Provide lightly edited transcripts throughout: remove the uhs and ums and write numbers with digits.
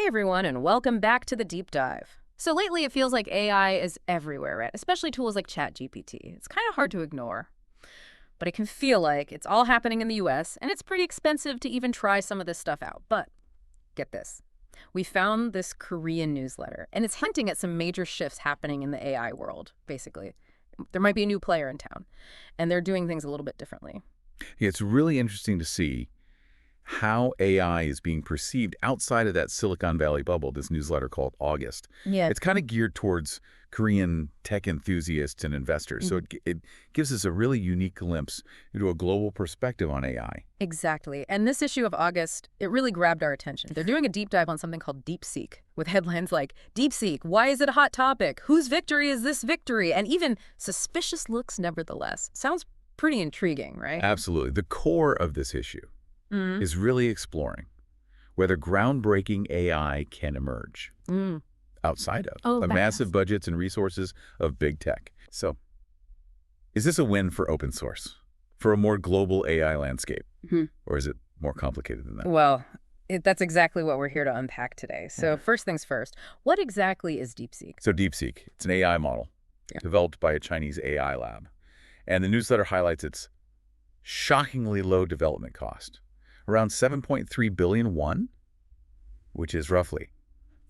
Hey everyone, and welcome back to the deep dive. So lately it feels like AI is everywhere, right? Especially tools like ChatGPT. It's kind of hard to ignore. But it can feel like it's all happening in the US, and it's pretty expensive to even try some of this stuff out. But get this. We found this Korean newsletter, and it's hinting at some major shifts happening in the AI world, basically. There might be a new player in town, and they're doing things a little bit differently. Yeah, it's really interesting to see how AI is being perceived outside of that Silicon Valley bubble, this newsletter called August. Yeah. It's kind of geared towards Korean tech enthusiasts and investors, so it gives us a really unique glimpse into a global perspective on AI. Exactly. And this issue of August, it really grabbed our attention. They're doing a deep dive on something called DeepSeek, with headlines like, DeepSeek, why is it a hot topic? Whose victory is this victory? And even suspicious looks nevertheless. Sounds pretty intriguing, right? Absolutely. The core of this issue is really exploring whether groundbreaking AI can emerge outside of the massive budgets and resources of big tech. So, is this a win for open source, for a more global AI landscape, or is it more complicated than that? Well, that's exactly what we're here to unpack today. So first things first, what exactly is DeepSeek? So DeepSeek, it's an AI model developed by a Chinese AI lab. And the newsletter highlights its shockingly low development cost, around 7.3 billion won, which is roughly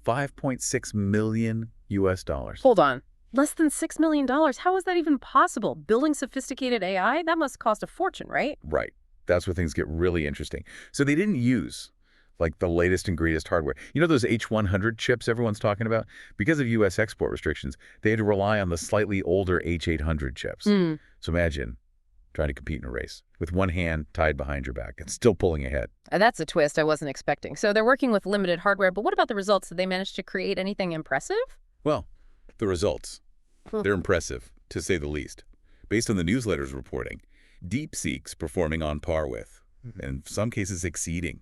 5.6 million US dollars. Hold on. Less than $6 million? How is that even possible? Building sophisticated AI? That must cost a fortune, right? Right. That's where things get really interesting. So they didn't use like the latest and greatest hardware. You know those H100 chips everyone's talking about? Because of U.S. export restrictions, they had to rely on the slightly older H800 chips. So imagine trying to compete in a race with one hand tied behind your back and still pulling ahead. That's a twist I wasn't expecting. So they're working with limited hardware, but what about the results? Did they manage to create anything impressive? Well, the results, they're impressive, to say the least. Based on the newsletter's reporting, DeepSeek's performing on par with, and in some cases exceeding,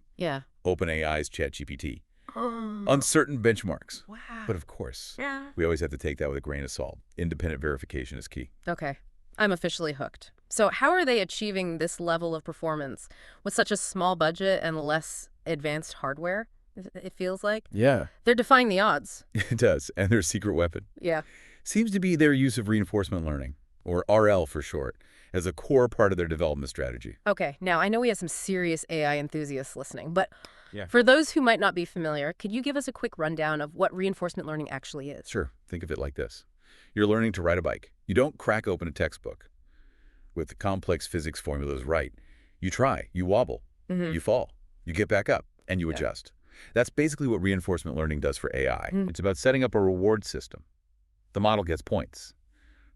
OpenAI's ChatGPT on certain benchmarks. Wow. But of course, we always have to take that with a grain of salt. Independent verification is key. Okay. I'm officially hooked. So how are they achieving this level of performance with such a small budget and less advanced hardware, it feels like? Yeah. They're defying the odds. It does, and their secret weapon seems to be their use of reinforcement learning, or RL for short, as a core part of their development strategy. Okay, now I know we have some serious AI enthusiasts listening, but for those who might not be familiar, could you give us a quick rundown of what reinforcement learning actually is? Sure. Think of it like this. You're learning to ride a bike. You don't crack open a textbook with the complex physics formulas right. You try, you wobble, you fall, you get back up, and you adjust. That's basically what reinforcement learning does for AI. It's about setting up a reward system. The model gets points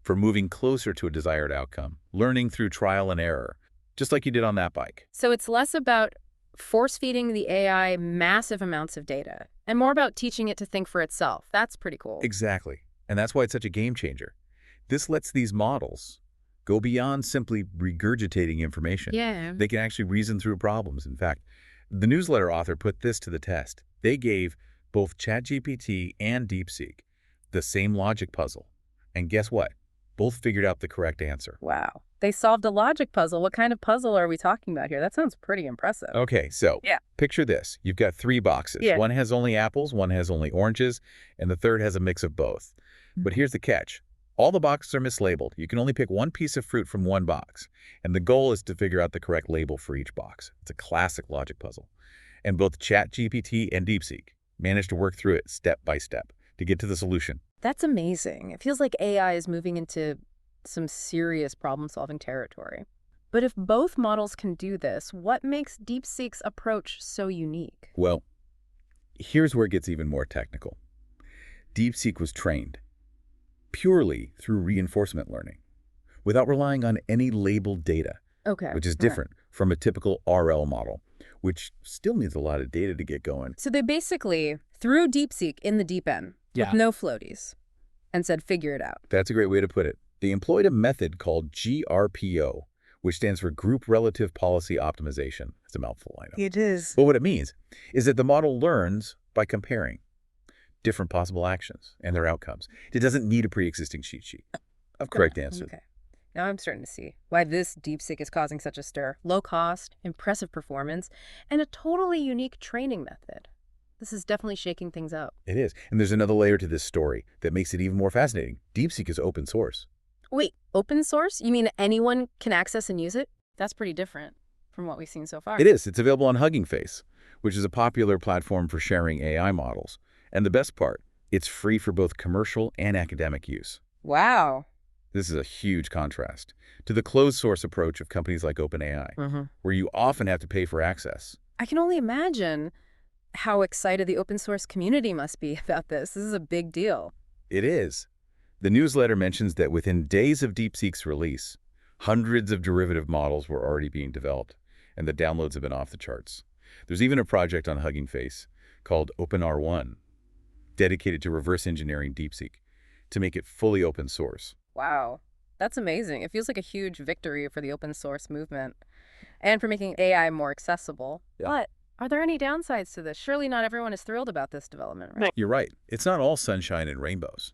for moving closer to a desired outcome, learning through trial and error, just like you did on that bike. So it's less about force-feeding the AI massive amounts of data and more about teaching it to think for itself. That's pretty cool. Exactly. And that's why it's such a game changer. This lets these models go beyond simply regurgitating information. They can actually reason through problems. In fact, the newsletter author put this to the test. They gave both ChatGPT and DeepSeek the same logic puzzle. And guess what? Both figured out the correct answer. Wow. They solved a logic puzzle. What kind of puzzle are we talking about here? That sounds pretty impressive. Okay, so picture this. You've got 3 boxes. One has only apples, one has only oranges, and the third has a mix of both. But here's the catch. All the boxes are mislabeled. You can only pick one piece of fruit from one box. And the goal is to figure out the correct label for each box. It's a classic logic puzzle. And both ChatGPT and DeepSeek managed to work through it step by step to get to the solution. That's amazing. It feels like AI is moving into some serious problem-solving territory. But if both models can do this, what makes DeepSeek's approach so unique? Well, here's where it gets even more technical. DeepSeek was trained purely through reinforcement learning, without relying on any labeled data, which is different from a typical RL model, which still needs a lot of data to get going. So they basically threw DeepSeek in the deep end with no floaties and said, figure it out. That's a great way to put it. They employed a method called GRPO, which stands for Group Relative Policy Optimization. It's a mouthful, I know. It is. But what it means is that the model learns by comparing different possible actions and their outcomes. It doesn't need a pre-existing cheat sheet of correct answers. Okay. Now I'm starting to see why this DeepSeek is causing such a stir. Low cost, impressive performance, and a totally unique training method. This is definitely shaking things up. It is. And there's another layer to this story that makes it even more fascinating. DeepSeek is open source. Wait, open source? You mean anyone can access and use it? That's pretty different from what we've seen so far. It is. It's available on Hugging Face, which is a popular platform for sharing AI models. And the best part, it's free for both commercial and academic use. Wow. This is a huge contrast to the closed-source approach of companies like OpenAI, where you often have to pay for access. I can only imagine how excited the open source community must be about this. This is a big deal. It is. The newsletter mentions that within days of DeepSeek's release, hundreds of derivative models were already being developed, and the downloads have been off the charts. There's even a project on Hugging Face called R1, dedicated to reverse engineering DeepSeek to make it fully open source. Wow. That's amazing. It feels like a huge victory for the open source movement and for making AI more accessible. Yeah. But are there any downsides to this? Surely not everyone is thrilled about this development, right? You're right. It's not all sunshine and rainbows.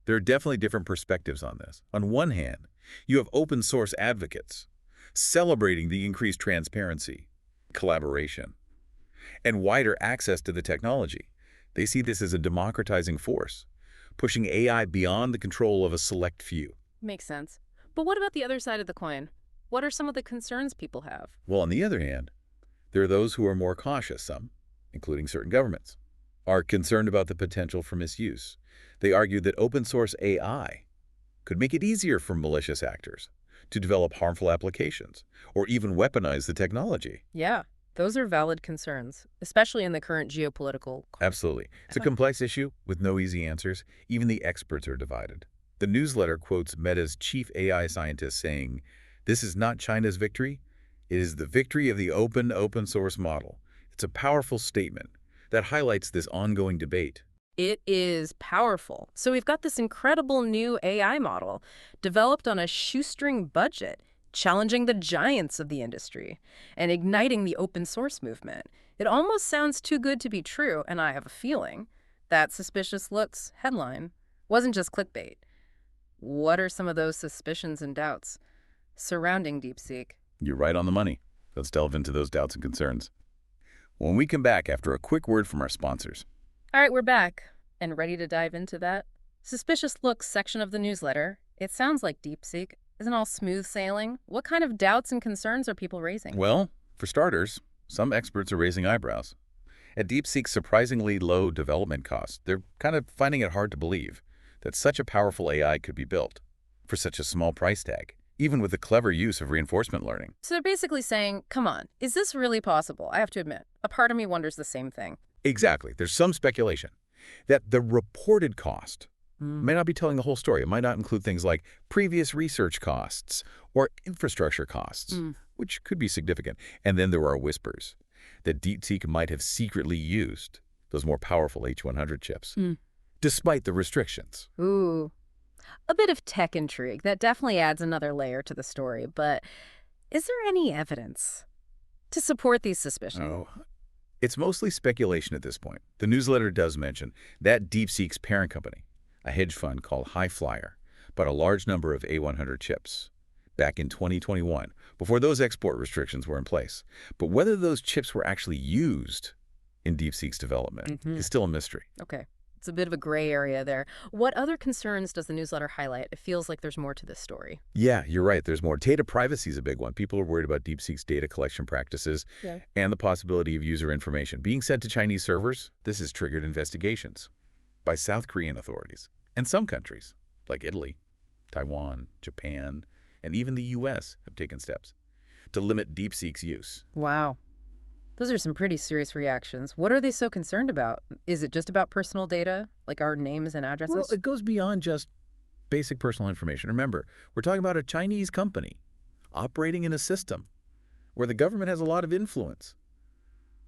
There are definitely different perspectives on this. On one hand, you have open source advocates celebrating the increased transparency, collaboration, and wider access to the technology. They see this as a democratizing force, pushing AI beyond the control of a select few. Makes sense. But what about the other side of the coin? What are some of the concerns people have? Well, on the other hand, there are those who are more cautious. Some, including certain governments, are concerned about the potential for misuse. They argue that open source AI could make it easier for malicious actors to develop harmful applications or even weaponize the technology. Yeah, those are valid concerns, especially in the current geopolitical. Absolutely. It's a complex issue with no easy answers. Even the experts are divided. The newsletter quotes Meta's chief AI scientist saying, "This is not China's victory. It is the victory of the open source model." It's a powerful statement that highlights this ongoing debate. It is powerful. So we've got this incredible new AI model developed on a shoestring budget, challenging the giants of the industry and igniting the open source movement. It almost sounds too good to be true, and I have a feeling that Suspicious Looks headline wasn't just clickbait. What are some of those suspicions and doubts surrounding DeepSeek? You're right on the money. Let's delve into those doubts and concerns when we come back after a quick word from our sponsors. All right, we're back and ready to dive into that Suspicious Looks section of the newsletter. It sounds like DeepSeek isn't all smooth sailing. What kind of doubts and concerns are people raising? Well, for starters, some experts are raising eyebrows. At DeepSeek's surprisingly low development cost, they're kind of finding it hard to believe that such a powerful AI could be built for such a small price tag, even with the clever use of reinforcement learning. So they're basically saying, come on, is this really possible? I have to admit, a part of me wonders the same thing. Exactly. There's some speculation that the reported cost may not be telling the whole story. It might not include things like previous research costs or infrastructure costs, which could be significant. And then there are whispers that DeepSeek might have secretly used those more powerful H100 chips, despite the restrictions. Ooh, a bit of tech intrigue. That definitely adds another layer to the story. But is there any evidence to support these suspicions? Oh, it's mostly speculation at this point. The newsletter does mention that DeepSeek's parent company, a hedge fund called High Flyer, bought a large number of A100 chips back in 2021, before those export restrictions were in place. But whether those chips were actually used in DeepSeek's development is still a mystery. Okay. It's a bit of a gray area there. What other concerns does the newsletter highlight? It feels like there's more to this story. Yeah, you're right. There's more. Data privacy is a big one. People are worried about DeepSeek's data collection practices and the possibility of user information being sent to Chinese servers. This has triggered investigations by South Korean authorities and some countries like Italy, Taiwan, Japan, and even the U.S. have taken steps to limit DeepSeek's use. Wow. Those are some pretty serious reactions. What are they so concerned about? Is it just about personal data, like our names and addresses? Well, it goes beyond just basic personal information. Remember, we're talking about a Chinese company operating in a system where the government has a lot of influence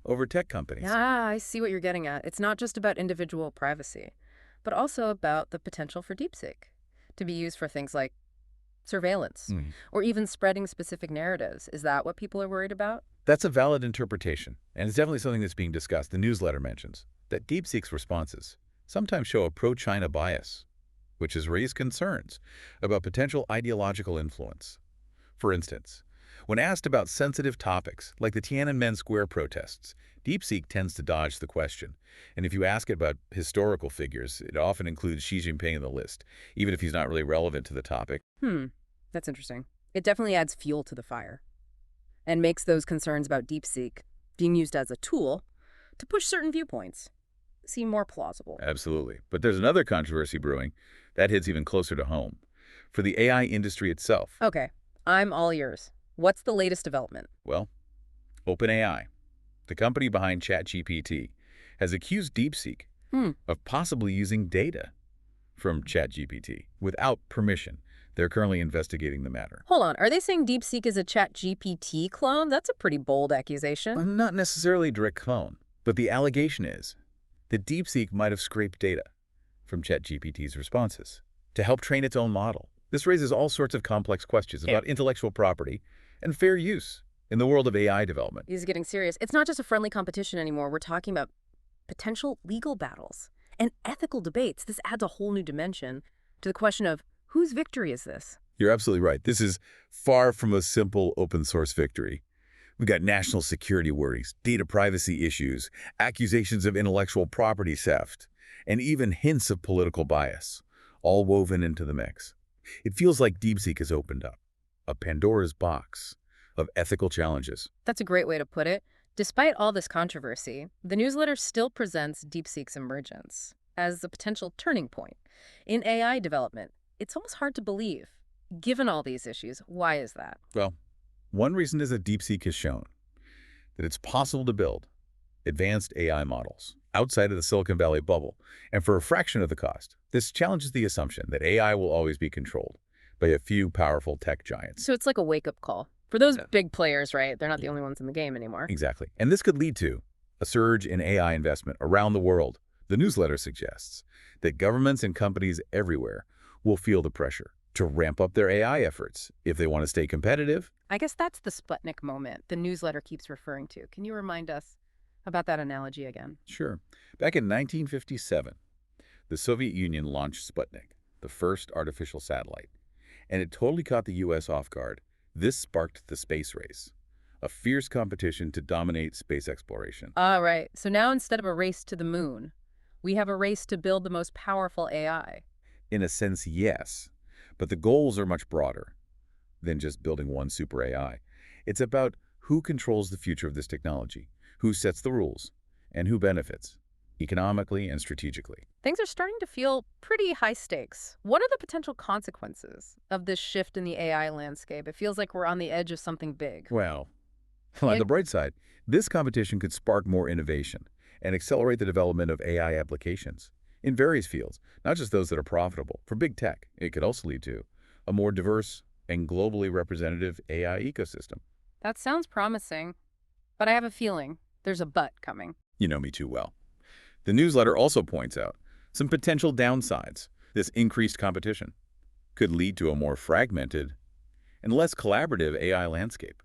over tech companies. Ah, I see what you're getting at. It's not just about individual privacy, but also about the potential for DeepSeek to be used for things like surveillance or even spreading specific narratives. Is that what people are worried about? That's a valid interpretation, and it's definitely something that's being discussed. The newsletter mentions that DeepSeek's responses sometimes show a pro-China bias, which has raised concerns about potential ideological influence. For instance, When asked about sensitive topics, like the Tiananmen Square protests, DeepSeek tends to dodge the question. And if you ask it about historical figures, it often includes Xi Jinping in the list, even if he's not really relevant to the topic. That's interesting. It definitely adds fuel to the fire and makes those concerns about DeepSeek being used as a tool to push certain viewpoints seem more plausible. Absolutely. But there's another controversy brewing that hits even closer to home. For the AI industry itself, Okay, I'm all ears. What's the latest development? well, OpenAI, the company behind ChatGPT, has accused DeepSeek of possibly using data from ChatGPT without permission. They're currently investigating the matter. Hold on, are they saying DeepSeek is a ChatGPT clone? That's a pretty bold accusation. Not necessarily a direct clone, but the allegation is that DeepSeek might have scraped data from ChatGPT's responses to help train its own model. This raises all sorts of complex questions about intellectual property and fair use in the world of AI development. This is getting serious. It's not just a friendly competition anymore. We're talking about potential legal battles and ethical debates. This adds a whole new dimension to the question of whose victory is this? You're absolutely right. This is far from a simple open source victory. We've got national security worries, data privacy issues, accusations of intellectual property theft, and even hints of political bias, all woven into the mix. It feels like DeepSeek has opened up a Pandora's box of ethical challenges. That's a great way to put it. Despite all this controversy, the newsletter still presents DeepSeek's emergence as a potential turning point in AI development. It's almost hard to believe. Given all these issues, why is that? Well, one reason is that DeepSeek has shown that it's possible to build advanced AI models outside of the Silicon Valley bubble, and for a fraction of the cost. This challenges the assumption that AI will always be controlled by a few powerful tech giants. So it's like a wake-up call. For those big players, right? They're not the only ones in the game anymore. Exactly. And this could lead to a surge in AI investment around the world. The newsletter suggests that governments and companies everywhere will feel the pressure to ramp up their AI efforts if they want to stay competitive. I guess that's the Sputnik moment the newsletter keeps referring to. Can you remind us about that analogy again? Sure. Back in 1957, the Soviet Union launched Sputnik, the first artificial satellite, and it totally caught the U.S. off guard. This sparked the space race, a fierce competition to dominate space exploration. All right. So now instead of a race to the moon, we have a race to build the most powerful AI. In a sense, yes, but the goals are much broader than just building one super AI. It's about who controls the future of this technology, who sets the rules, and who benefits, economically and strategically. Things are starting to feel pretty high stakes. What are the potential consequences of this shift in the AI landscape? It feels like we're on the edge of something big. Well, on the bright side, this competition could spark more innovation and accelerate the development of AI applications in various fields, not just those that are profitable. For big tech, it could also lead to a more diverse and globally representative AI ecosystem. That sounds promising, but I have a feeling there's a but coming. You know me too well. The newsletter also points out some potential downsides. This increased competition could lead to a more fragmented and less collaborative AI landscape,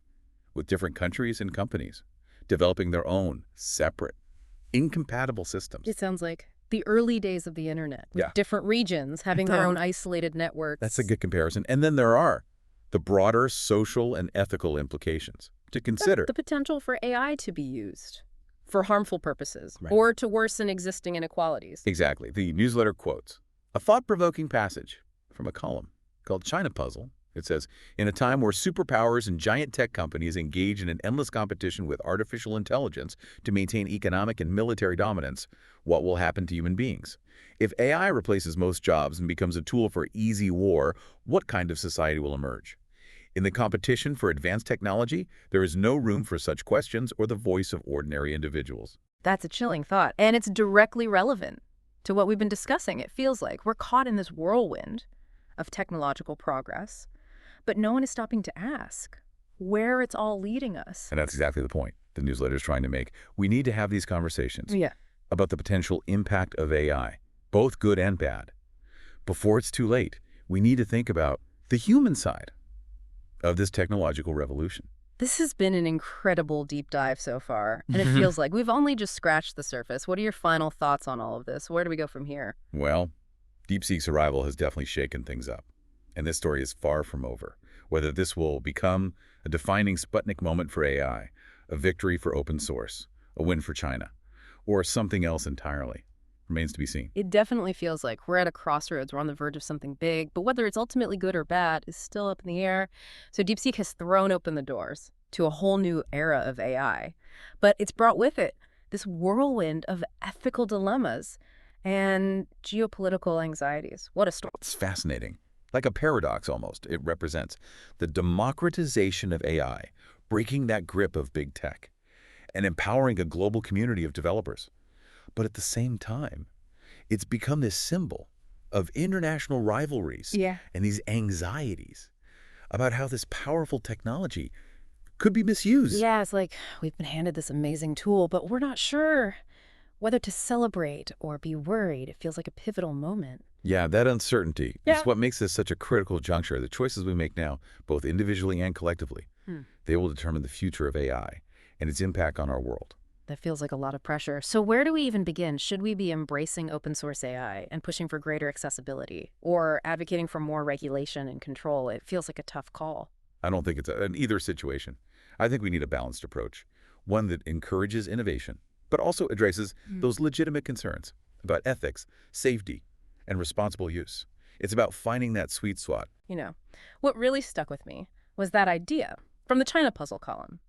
with different countries and companies developing their own separate, incompatible systems. It sounds like the early days of the internet, with different regions having their own isolated networks. That's a good comparison. And then there are the broader social and ethical implications to consider. The potential for AI to be used for harmful purposes or to worsen existing inequalities. Exactly. The newsletter quotes a thought-provoking passage from a column called China Puzzle. It says, in a time where superpowers and giant tech companies engage in an endless competition with artificial intelligence to maintain economic and military dominance, what will happen to human beings? If AI replaces most jobs and becomes a tool for easy war, what kind of society will emerge? In the competition for advanced technology, there is no room for such questions or the voice of ordinary individuals. That's a chilling thought, and it's directly relevant to what we've been discussing. It feels like we're caught in this whirlwind of technological progress, but no one is stopping to ask where it's all leading us. And that's exactly the point the newsletter is trying to make. We need to have these conversations about the potential impact of AI, both good and bad. Before it's too late, we need to think about the human side of this technological revolution. This has been an incredible deep dive so far, and it feels like we've only just scratched the surface. What are your final thoughts on all of this? Where do we go from here? Well, DeepSeek's arrival has definitely shaken things up, and this story is far from over. Whether this will become a defining Sputnik moment for AI, a victory for open source, a win for China, or something else entirely, remains to be seen. It definitely feels like we're at a crossroads. We're on the verge of something big, but whether it's ultimately good or bad is still up in the air. So DeepSeek has thrown open the doors to a whole new era of AI, but it's brought with it this whirlwind of ethical dilemmas and geopolitical anxieties. What a story. It's fascinating. Like a paradox almost. It represents the democratization of AI, breaking that grip of big tech, and empowering a global community of developers. But at the same time, it's become this symbol of international rivalries Yeah. and these anxieties about how this powerful technology could be misused. Yeah, it's like we've been handed this amazing tool, but we're not sure whether to celebrate or be worried. It feels like a pivotal moment. Yeah, that uncertainty Yeah. is what makes this such a critical juncture. The choices we make now, both individually and collectively, they will determine the future of AI and its impact on our world. That feels like a lot of pressure. So where do we even begin? Should we be embracing open source AI and pushing for greater accessibility or advocating for more regulation and control? It feels like a tough call. I don't think it's an either situation. I think we need a balanced approach, one that encourages innovation, but also addresses those legitimate concerns about ethics, safety, and responsible use. It's about finding that sweet spot. You know, what really stuck with me was that idea from the China puzzle column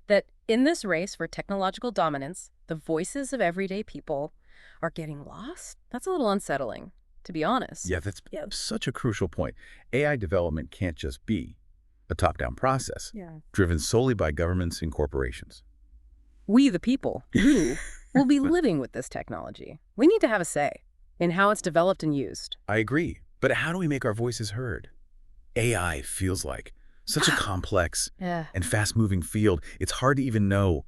that in this race for technological dominance, the voices of everyday people are getting lost. That's a little unsettling, to be honest. Yeah, that's such a crucial point. AI development can't just be a top-down process, driven solely by governments and corporations. We, the people, who will be living with this technology, we need to have a say in how it's developed and used. I agree. But how do we make our voices heard? AI feels like such a complex and fast-moving field. It's hard to even know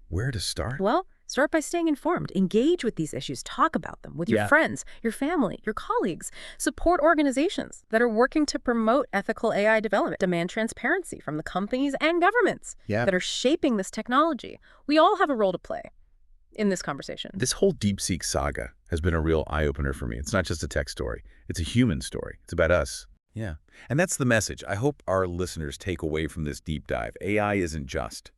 where to start. Well, start by staying informed. Engage with these issues. Talk about them with your friends, your family, your colleagues. Support organizations that are working to promote ethical AI development. Demand transparency from the companies and governments that are shaping this technology. We all have a role to play in this conversation. This whole DeepSeek saga has been a real eye-opener for me. It's not just a tech story. It's a human story. It's about us. Yeah. And that's the message I hope our listeners take away from this deep dive. AI isn't just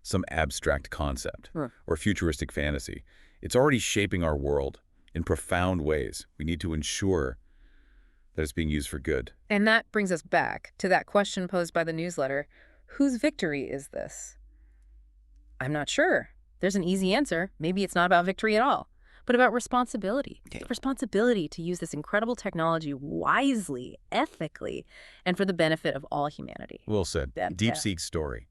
some abstract concept or futuristic fantasy. It's already shaping our world in profound ways. We need to ensure that it's being used for good. And that brings us back to that question posed by the newsletter. Whose victory is this? I'm not sure. There's an easy answer. Maybe it's not about victory at all, but about responsibility. The responsibility to use this incredible technology wisely, ethically, and for the benefit of all humanity. Well said. DeepSeek's story.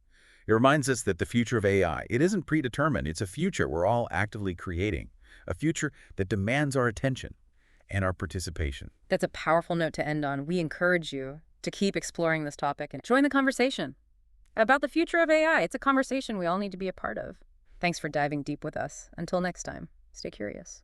It reminds us that the future of AI, it isn't predetermined. It's a future we're all actively creating, a future that demands our attention and our participation. That's a powerful note to end on. We encourage you to keep exploring this topic and join the conversation about the future of AI. It's a conversation we all need to be a part of. Thanks for diving deep with us. Until next time, stay curious.